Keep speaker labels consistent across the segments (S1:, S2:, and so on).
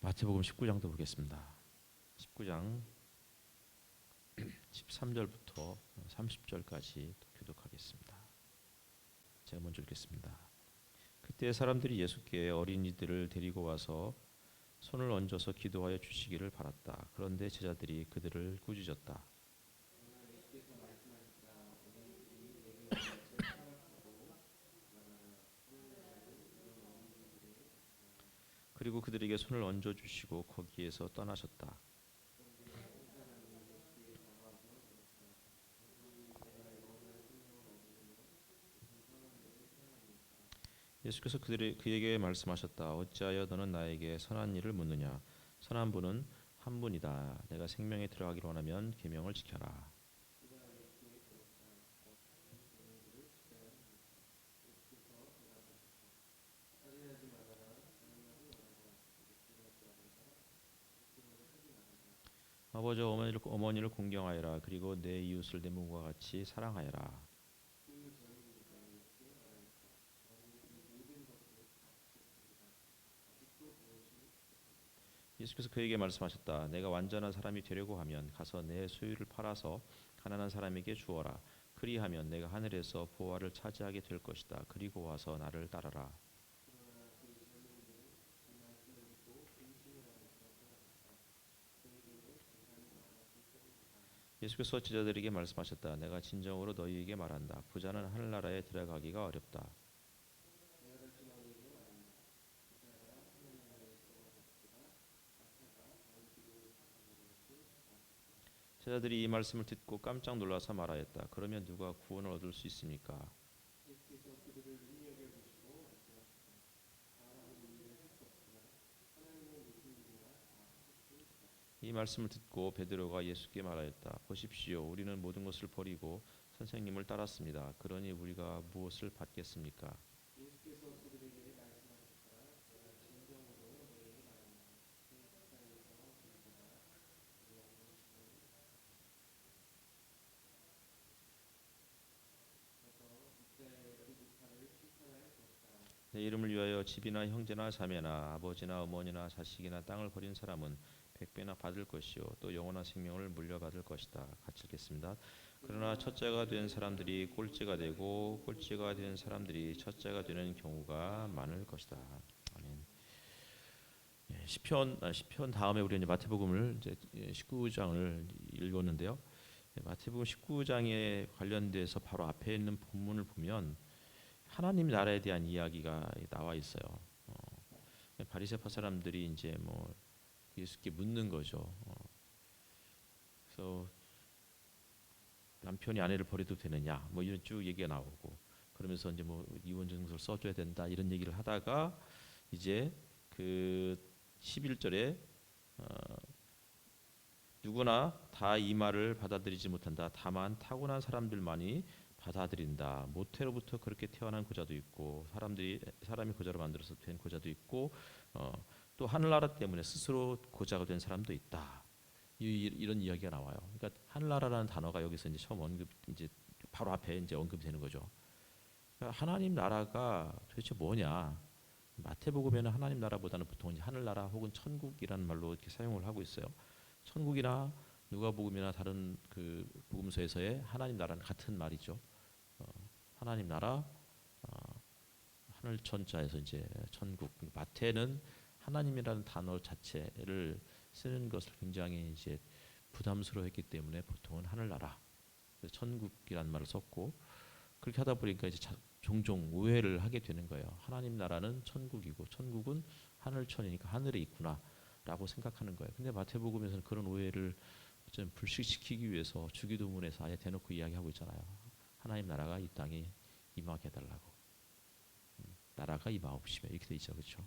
S1: 마태복음 19장도 보겠습니다. 19장 13절부터 30절까지 교독하겠습니다. 제가 먼저 읽겠습니다. 그때 사람들이 예수께 어린이들을 데리고 와서 손을 얹어서 기도하여 주시기를 바랐다. 그런데 제자들이 그들을 꾸짖었다. 그리고 그들에게 손을 얹어 주시고 거기에서 떠나셨다. 예수께서 그에게 말씀하셨다. 어찌하여 너는 나에게 선한 일을 묻느냐? 선한 분은 한 분이다. 내가 생명에 들어가기를 원하면 계명을 지켜라. 아버지와 어머니를 공경하여라. 그리고 내 이웃을 내 몸과 같이 사랑하여라. 예수께서 그에게 말씀하셨다. 내가 완전한 사람이 되려고 하면 가서 내 소유를 팔아서 가난한 사람에게 주어라. 그리하면 내가 하늘에서 보화를 차지하게 될 것이다. 그리고 와서 나를 따르라. 예수께서 제자들에게 말씀하셨다. 내가 진정으로 너희에게 말한다. 부자는 하늘나라에 들어가기가 어렵다. 제자들이 이 말씀을 듣고 깜짝 놀라서 말하였다. 그러면 누가 구원을 얻을 수 있습니까? 이 말씀을 듣고 베드로가 예수께 말하였다. 보십시오. 우리는 모든 것을 버리고 선생님을 따랐습니다. 그러니 우리가 무엇을 받겠습니까? 내 이름을 위하여 집이나 형제나 자매나 아버지나 어머니나 자식이나 땅을 버린 사람은 백배나 받을 것이요 또 영원한 생명을 물려받을 것이다. 같이 읽겠습니다. 그러나 첫째가 된 사람들이 꼴찌가 되고 꼴찌가 된 사람들이 첫째가 되는 경우가 많을 것이다. 아멘. 시편 다음에 우리 이제 마태복음을 이제 19장을 읽었는데요. 마태복음 19장에 관련돼서 바로 앞에 있는 본문을 보면 하나님 나라에 대한 이야기가 나와 있어요. 바리새파 사람들이 이제 뭐 예수께 묻는 거죠. 그래서 남편이 아내를 버려도 되느냐, 뭐 이런 쭉 얘기가 나오고 그러면서 이제 뭐 이혼 증서를 써줘야 된다 이런 얘기를 하다가 이제 그 11절에 누구나 다 이 말을 받아들이지 못한다. 다만 타고난 사람들만이 받아들인다. 모태로부터 그렇게 태어난 고자도 있고 사람이 고자로 만들어서 된 고자도 있고 또 하늘나라 때문에 스스로 고자가 된 사람도 있다. 이런 이야기가 나와요. 그러니까 하늘나라라는 단어가 여기서 이제 처음 이제 바로 앞에 이제 언급이 되는 거죠. 그러니까 하나님 나라가 도대체 뭐냐? 마태복음에는 하나님 나라보다는 보통 이제 하늘나라 혹은 천국이라는 말로 이렇게 사용을 하고 있어요. 천국이나 누가복음이나 다른 그 복음서에서의 하나님 나라는 같은 말이죠. 하나님 나라, 하늘 천자에서 이제 천국. 마태는 하나님이라는 단어 자체를 쓰는 것을 굉장히 이제 부담스러워했기 때문에 보통은 하늘나라, 천국이라는 말을 썼고 그렇게 하다 보니까 이제 종종 오해를 하게 되는 거예요. 하나님 나라는 천국이고 천국은 하늘천이니까 하늘에 있구나라고 생각하는 거예요. 근데 마태복음에서는 그런 오해를 좀 불식시키기 위해서 주기도문에서 아예 대놓고 이야기하고 있잖아요. 하나님 나라가 이 땅에 임하게 해달라고. 나라가 임하옵시며 이렇게 돼 있죠, 그렇죠?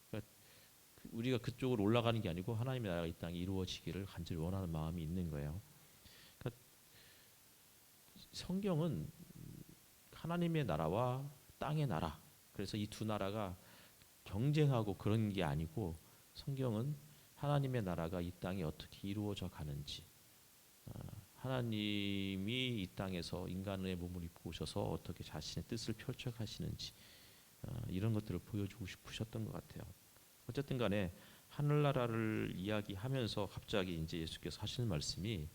S1: 그러니까 우리가 그쪽으로 올라가는 게 아니고 하나님의 나라가 이 땅에 이루어지기를 간절히 원하는 마음이 있는 거예요. 그러니까 성경은 하나님의 나라와 땅의 나라, 그래서 이 두 나라가 경쟁하고 그런 게 아니고 성경은 하나님의 나라가 이 땅에 어떻게 이루어져 가는지, 하나님이 이 땅에서 인간의 몸을 입고 오셔서 어떻게 자신의 뜻을 펼쳐 가시는지 이런 것들을 보여주고 싶으셨던 것 같아요. 어쨌든 간에 하늘나라를 이야기하면서 갑자기 이제 예수께서 하시는 말씀이,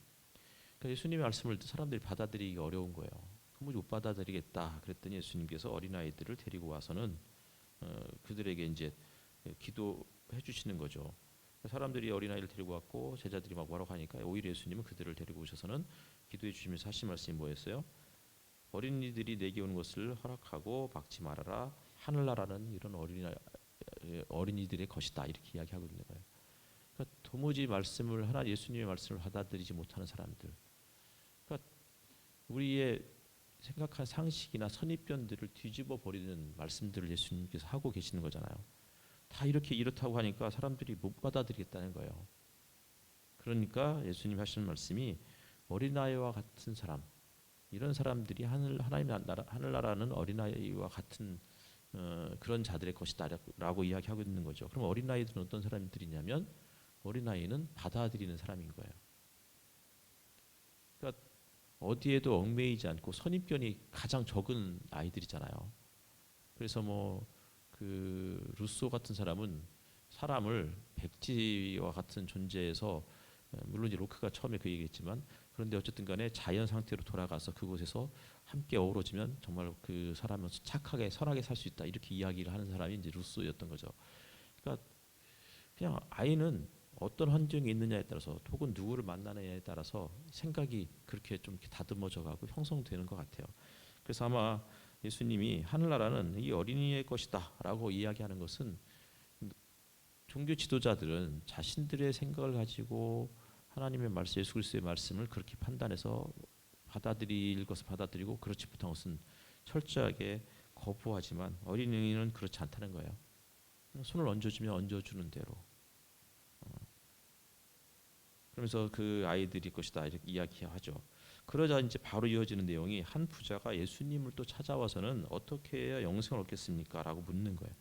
S1: 그러니까 예수님의 말씀을 사람들이 받아들이기 어려운 거예요. 도무지 못 받아들이겠다. 그랬더니 예수님께서 어린아이들을 데리고 와서는 그들에게 이제 기도해 주시는 거죠. 사람들이 어린아이를 데리고 왔고 제자들이 막 뭐라고 하니까 오히려 예수님은 그들을 데리고 오셔서는 기도해 주시면서 하신 말씀이 뭐였어요? 어린이들이 내게 오는 것을 허락하고 막지 말아라. 하늘나라는 이런 어린이들의 것이다. 이렇게 이야기하고 있는 거예요. 그러니까 도무지 말씀을 하나 예수님의 말씀을 받아들이지 못하는 사람들. 그러니까 우리의 생각한 상식이나 선입견들을 뒤집어 버리는 말씀들을 예수님께서 하고 계시는 거잖아요. 다 이렇게 이렇다고 하니까 사람들이 못 받아들이겠다는 거예요. 그러니까 예수님 하시는 말씀이 어린아이와 같은 사람, 이런 사람들이 하늘나라는 어린아이와 같은 그런 자들의 것이다라고 이야기하고 있는 거죠. 그럼 어린아이들은 어떤 사람들이냐면 어린아이는 받아들이는 사람인 거예요. 그러니까 어디에도 얽매이지 않고 선입견이 가장 적은 아이들이잖아요. 그래서 뭐 그 루소 같은 사람은 사람을 백지와 같은 존재에서, 물론 이제 로크가 처음에 그 얘기했지만, 그런데 어쨌든 간에 자연 상태로 돌아가서 그곳에서 함께 어우러지면 정말 그 사람은 착하게 선하게 살 수 있다, 이렇게 이야기를 하는 사람이 이제 루소였던 거죠. 그러니까 그냥 아이는 어떤 환경에 있느냐에 따라서 혹은 누구를 만나느냐에 따라서 생각이 그렇게 좀 이렇게 다듬어져 가고 형성되는 것 같아요. 그래서 아마 예수님이 하늘나라는 이 어린이의 것이다라고 이야기하는 것은, 종교 지도자들은 자신들의 생각을 가지고 하나님의 말씀, 예수 그리스도의 말씀을 그렇게 판단해서 받아들일 것을 받아들이고 그렇지 못한 것은 철저하게 거부하지만 어린이는 그렇지 않다는 거예요. 손을 얹어주면 얹어주는 대로, 그러면서 그 아이들이 것이다 이렇게 이야기하죠. 그러자 이제 바로 이어지는 내용이, 한 부자가 예수님을 또 찾아와서는 어떻게 해야 영생을 얻겠습니까? 라고 묻는 거예요.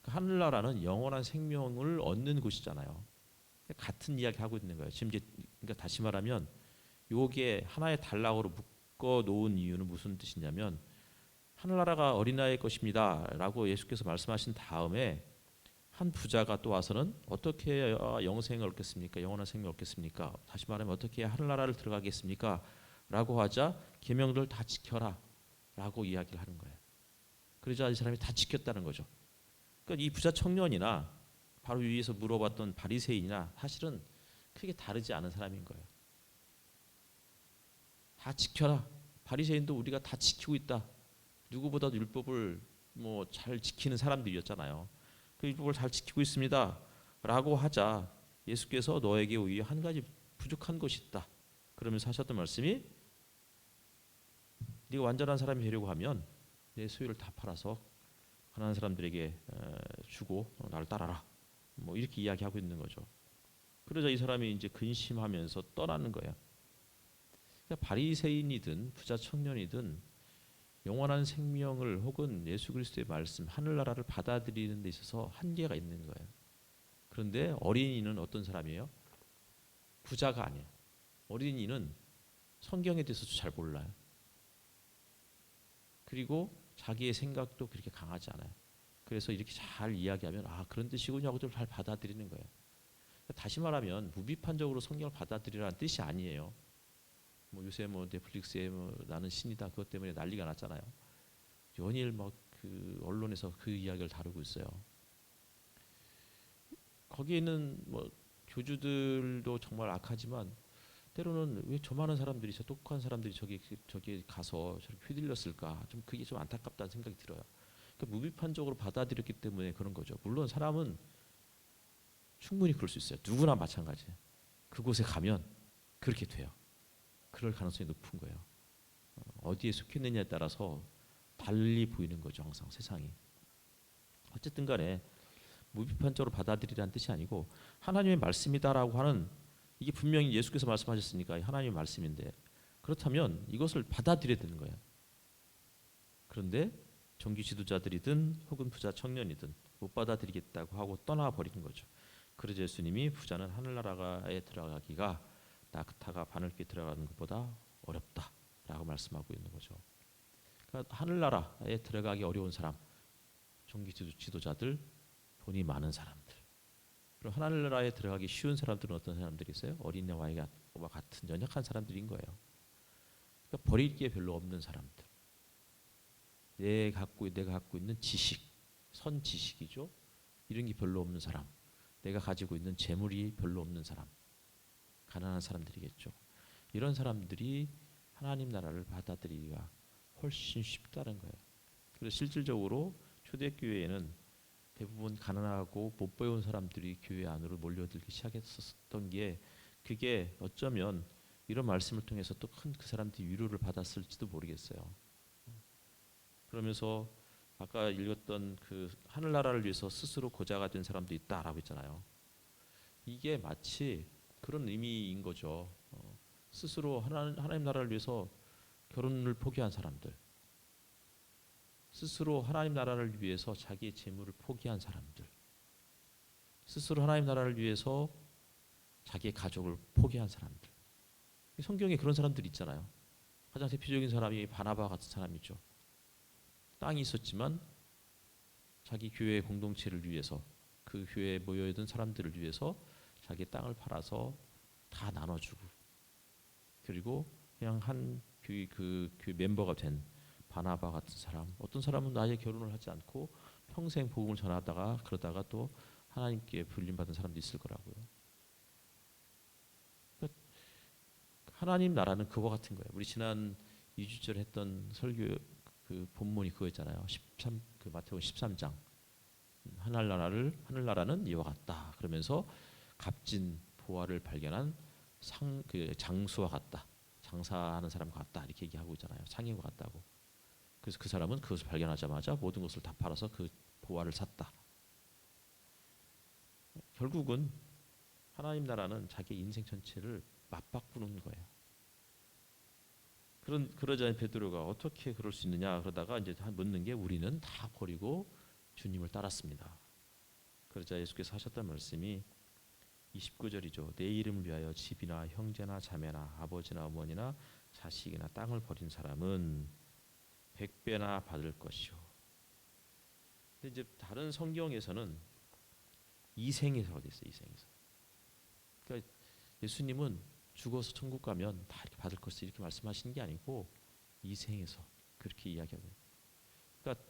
S1: 그러니까 하늘나라는 영원한 생명을 얻는 곳이잖아요. 같은 이야기 하고 있는 거예요. 지금 이제 그러니까 다시 말하면 요게 하나의 단락으로 묶어 놓은 이유는 무슨 뜻이냐면, 하늘나라가 어린아이의 것입니다라고 예수께서 말씀하신 다음에 한 부자가 또 와서는 어떻게 해야 영생을 얻겠습니까? 영원한 생명을 얻겠습니까? 다시 말하면 어떻게 해야 하늘나라를 들어가겠습니까? 라고 하자 계명들 다 지켜라 라고 이야기를 하는 거예요. 그러자 이 사람이 다 지켰다는 거죠. 그러니까 이 부자 청년이나 바로 위에서 물어봤던 바리새인이나 사실은 크게 다르지 않은 사람인 거예요. 다 지켜라. 바리새인도 우리가 다 지키고 있다. 누구보다도 율법을 뭐 잘 지키는 사람들이었잖아요. 그 율법을 잘 지키고 있습니다 라고 하자 예수께서 너에게 오히려 한 가지 부족한 것이 있다 그러면서 하셨던 말씀이, 네가 완전한 사람이 되려고 하면 내 소유를 다 팔아서 가난한 사람들에게 주고 나를 따라라, 뭐 이렇게 이야기하고 있는 거죠. 그러자 이 사람이 이제 근심하면서 떠나는 거예요. 그러니까 바리새인이든 부자 청년이든 영원한 생명을 혹은 예수 그리스도의 말씀, 하늘나라를 받아들이는 데 있어서 한계가 있는 거예요. 그런데 어린이는 어떤 사람이에요? 부자가 아니에요. 어린이는 성경에 대해서도 잘 몰라요. 그리고 자기의 생각도 그렇게 강하지 않아요. 그래서 이렇게 잘 이야기하면 그런 뜻이군요 하고 좀 잘 받아들이는 거예요. 다시 말하면 무비판적으로 성경을 받아들이라는 뜻이 아니에요. 뭐 요새 뭐 넷플릭스에 뭐 나는 신이다 그것 때문에 난리가 났잖아요. 연일 막 그 언론에서 그 이야기를 다루고 있어요. 거기에 있는 뭐 교주들도 정말 악하지만 때로는 왜 저 많은 사람들이, 저 똑똑한 사람들이 저기 가서 저렇게 휘둘렸을까, 좀 그게 좀 안타깝다는 생각이 들어요. 그러니까 무비판적으로 받아들였기 때문에 그런 거죠. 물론 사람은 충분히 그럴 수 있어요. 누구나 마찬가지예요. 그곳에 가면 그렇게 돼요. 그럴 가능성이 높은 거예요. 어디에 속했느냐에 따라서 달리 보이는 거죠. 항상 세상이. 어쨌든 간에 무비판적으로 받아들이라는 뜻이 아니고 하나님의 말씀이다라고 하는, 이게 분명히 예수께서 말씀하셨으니까 하나님의 말씀인데, 그렇다면 이것을 받아들여야 되는 거예요. 그런데 종교 지도자들이든 혹은 부자 청년이든 못 받아들이겠다고 하고 떠나버리는 거죠. 그러자 예수님이 부자는 하늘나라에 들어가기가 낙타가 바늘귀에 들어가는 것보다 어렵다라고 말씀하고 있는 거죠. 그러니까 하늘나라에 들어가기 어려운 사람, 종교 지도자들, 돈이 많은 사람들, 그럼 하나님 나라에 들어가기 쉬운 사람들은 어떤 사람들이 있어요? 어린애와 같은 연약한 사람들인 거예요. 그러니까 버릴 게 별로 없는 사람들. 내가 갖고 있는 지식, 선 지식이죠. 이런 게 별로 없는 사람. 내가 가지고 있는 재물이 별로 없는 사람. 가난한 사람들이겠죠. 이런 사람들이 하나님 나라를 받아들이기가 훨씬 쉽다는 거예요. 그래서 실질적으로 초대교회에는 대부분 가난하고 못 배운 사람들이 교회 안으로 몰려들기 시작했었던 게 그게 어쩌면 이런 말씀을 통해서 또 큰 그 사람들이 위로를 받았을지도 모르겠어요. 그러면서 아까 읽었던 그 하늘나라를 위해서 스스로 고자가 된 사람도 있다라고 했잖아요. 이게 마치 그런 의미인 거죠. 스스로 하나님 나라를 위해서 결혼을 포기한 사람들, 스스로 하나님 나라를 위해서 자기의 재물을 포기한 사람들, 스스로 하나님 나라를 위해서 자기의 가족을 포기한 사람들. 성경에 그런 사람들 있잖아요. 가장 대표적인 사람이 바나바 같은 사람이죠. 땅이 있었지만 자기 교회 공동체를 위해서 그 교회에 모여있던 사람들을 위해서 자기 땅을 팔아서 다 나눠주고 그리고 그냥 한 교회 멤버가 된 바나바 같은 사람. 어떤 사람은 아예 결혼을 하지 않고 평생 복음을 전하다가 그러다가 또 하나님께 불림받은 사람도 있을 거라고요. 그러니까 하나님 나라는 그와 같은 거예요. 우리 지난 2주째 했던 설교 그 본문이 그거였잖아요. 그 마태복음 13장. 하늘나라는 이와 같다. 그러면서 값진 보화를 발견한 그 장수와 같다. 장사하는 사람과 같다. 이렇게 얘기하고 있잖아요. 상인과 같다고. 그래서 그 사람은 그것을 발견하자마자 모든 것을 다 팔아서 그 보화를 샀다. 결국은 하나님 나라는 자기 인생 전체를 맞바꾸는 거예요. 그러자 베드로가 어떻게 그럴 수 있느냐 그러다가 이제 묻는 게 우리는 다 버리고 주님을 따랐습니다. 그러자 예수께서 하셨던 말씀이 29절이죠. 내 이름을 위하여 집이나 형제나 자매나 아버지나 어머니나 자식이나 땅을 버린 사람은 100배나 받을 것이요. 근데 이제 다른 성경에서는 이생에서가 됐어요. 이생에서. 그러니까 예수님은 죽어서 천국 가면 다 이렇게 받을 것을 이렇게 말씀하시는 게 아니고 이생에서 그렇게 이야기하고. 그러니까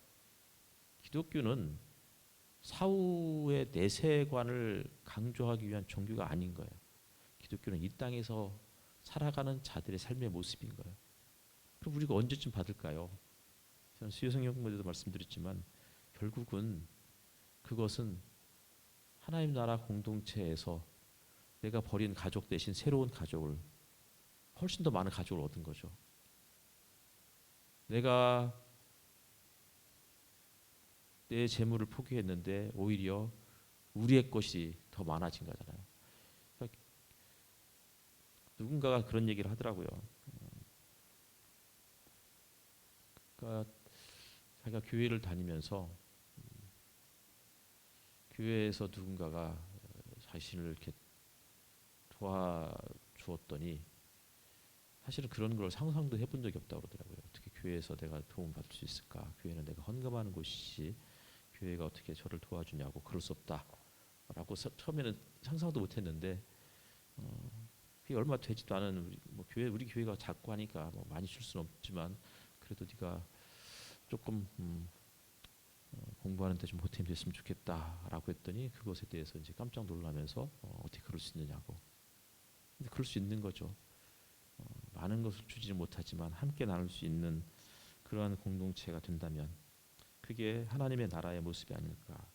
S1: 기독교는 사후의 내세관을 강조하기 위한 종교가 아닌 거예요. 기독교는 이 땅에서 살아가는 자들의 삶의 모습인 거예요. 그럼 우리가 언제쯤 받을까요? 저는 수요성경 공부에도 말씀드렸지만 결국은 그것은 하나님 나라 공동체에서 내가 버린 가족 대신 새로운 가족을 훨씬 더 많은 가족을 얻은 거죠. 내가 내 재물을 포기했는데 오히려 우리의 것이 더 많아진 거잖아요. 그러니까 누군가가 그런 얘기를 하더라고요. 그러니까 자기가 교회를 다니면서 교회에서 누군가가 자신을 이렇게 도와주었더니 사실은 그런 걸 상상도 해본 적이 없다고 그러더라고요. 어떻게 교회에서 내가 도움 받을 수 있을까? 교회는 내가 헌금하는 곳이지 교회가 어떻게 저를 도와주냐고. 그럴 수 없다라고 처음에는 상상도 못했는데 그게 얼마 되지도 않은 우리 교회가 작고 하니까 뭐 많이 줄 수는 없지만 그래도 네가 조금 공부하는데 좀 보탬이 됐으면 좋겠다라고 했더니 그것에 대해서 이제 깜짝 놀라면서 어떻게 그럴 수 있느냐고. 근데 그럴 수 있는 거죠. 많은 것을 주지는 못하지만 함께 나눌 수 있는 그러한 공동체가 된다면 그게 하나님의 나라의 모습이 아닐까.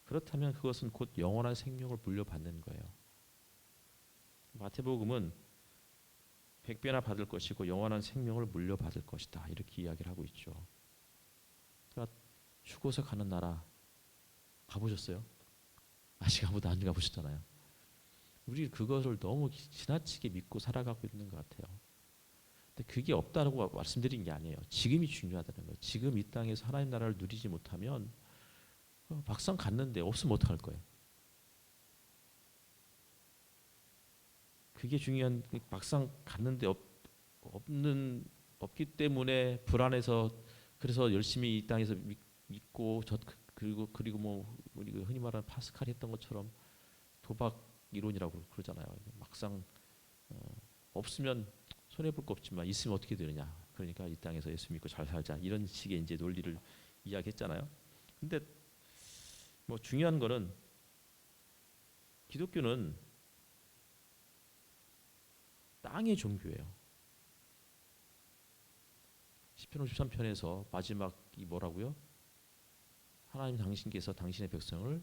S1: 그렇다면 그것은 곧 영원한 생명을 물려받는 거예요. 마태복음은 100배나 받을 것이고 영원한 생명을 물려받을 것이다. 이렇게 이야기를 하고 있죠. 그러니까 죽어서 가는 나라 가보셨어요? 아직 아무도 안 가보셨잖아요. 우리 그것을 너무 지나치게 믿고 살아가고 있는 것 같아요. 근데 그게 없다고 말씀드린 게 아니에요. 지금이 중요하다는 거예요. 지금 이 땅에서 하나님 나라를 누리지 못하면 막상 갔는데 없으면 어떡할 거예요? 그게 중요한. 막상 갔는데 없기 때문에 불안해서 그래서 열심히 이 땅에서 믿고 그리고 뭐 우리 흔히 말하는 파스칼 했던 것처럼 도박 이론이라고 그러잖아요. 막상 없으면 손해 볼 거 없지만 있으면 어떻게 되느냐. 그러니까 이 땅에서 예수 믿고 잘 살자. 이런 식의 이제 논리를 이야기했잖아요. 근데 뭐 중요한 거는 기독교는 땅의 종교예요. 시편 53편에서 마지막이 뭐라고요? 하나님 당신께서 당신의 백성을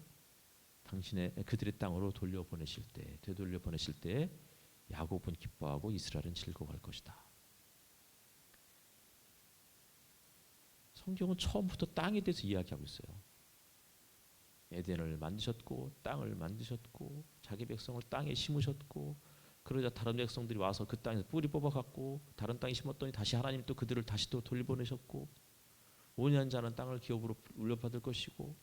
S1: 그들의 땅으로 돌려보내실 때, 되돌려 보내실 때 야곱은 기뻐하고 이스라엘은 즐거워할 것이다. 성경은 처음부터 땅에 대해서 이야기하고 있어요. 에덴을 만드셨고 땅을 만드셨고 자기 백성을 땅에 심으셨고 그러자 다른 백성들이 와서 그 땅에서 뿌리 뽑아갖고 다른 땅에 심었더니 다시 하나님 또 그들을 다시 또 돌려보내셨고 온유한 자는 땅을 기업으로 물려받을 것이고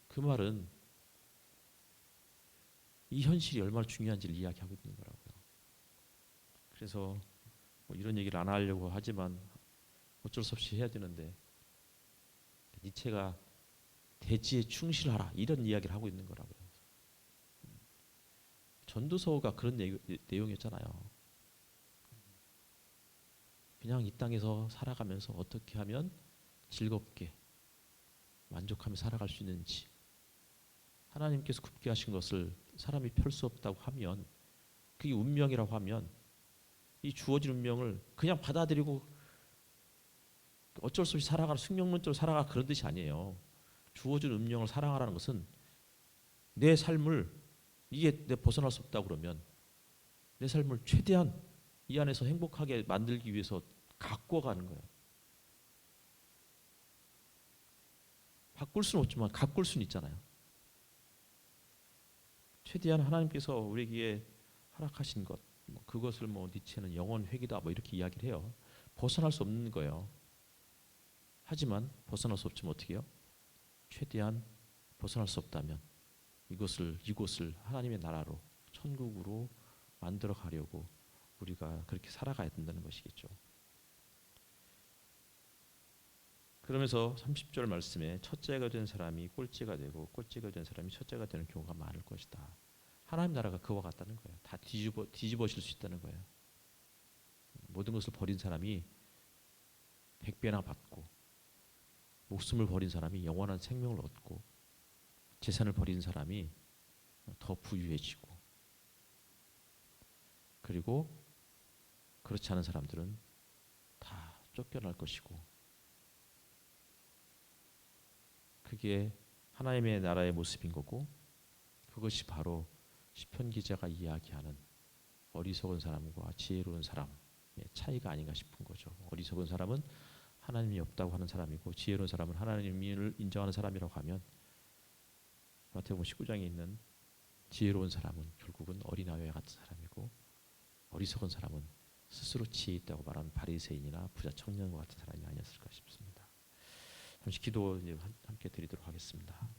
S1: 그 말은 이 현실이 얼마나 중요한지를 이야기하고 있는 거라고요. 그래서 뭐 이런 얘기를 안 하려고 하지만 어쩔 수 없이 해야 되는데 니체가 대지에 충실하라 이런 이야기를 하고 있는 거라고요. 전도서가 그런 내용이었잖아요. 그냥 이 땅에서 살아가면서 어떻게 하면 즐겁게 만족하며 살아갈 수 있는지 하나님께서 굽게 하신 것을 사람이 펼 수 없다고 하면 그게 운명이라고 하면 이 주어진 운명을 그냥 받아들이고 어쩔 수 없이 살아가라 숙명론적으로 살아가 그런 뜻이 아니에요. 주어진 운명을 사랑하라는 것은 내 삶을 이게 내 벗어날 수 없다 그러면 내 삶을 최대한 이 안에서 행복하게 만들기 위해서 가꾸어 가는 거예요. 바꿀 수는 없지만 가꿀 수는 있잖아요. 최대한 하나님께서 우리에게 허락하신 것 그것을 뭐 니체는 영원 회귀다 뭐 이렇게 이야기를 해요. 벗어날 수 없는 거예요. 하지만 벗어날 수 없지만 어떻게 해요? 최대한 벗어날 수 없다면 이곳을 하나님의 나라로 천국으로 만들어 가려고 우리가 그렇게 살아가야 된다는 것이겠죠. 그러면서 30절 말씀에 첫째가 된 사람이 꼴찌가 되고 꼴찌가 된 사람이 첫째가 되는 경우가 많을 것이다. 하나님 나라가 그와 같다는 거예요. 다 뒤집어질 수 있다는 거예요. 모든 것을 버린 사람이 100배나 받고 목숨을 버린 사람이 영원한 생명을 얻고 재산을 버린 사람이 더 부유해지고 그리고 그렇지 않은 사람들은 다 쫓겨날 것이고 그게 하나님의 나라의 모습인 거고 그것이 바로 시편 기자가 이야기하는 어리석은 사람과 지혜로운 사람의 차이가 아닌가 싶은 거죠. 어리석은 사람은 하나님이 없다고 하는 사람이고 지혜로운 사람은 하나님을 인정하는 사람이라고 하면 마태복음 19장에 있는 지혜로운 사람은 결국은 어린아이와 같은 사람이고 어리석은 사람은 스스로 지혜 있다고 말하는 바리새인이나 부자 청년과 같은 사람이 아니었을까 싶습니다. 잠시 기도 함께 드리도록 하겠습니다.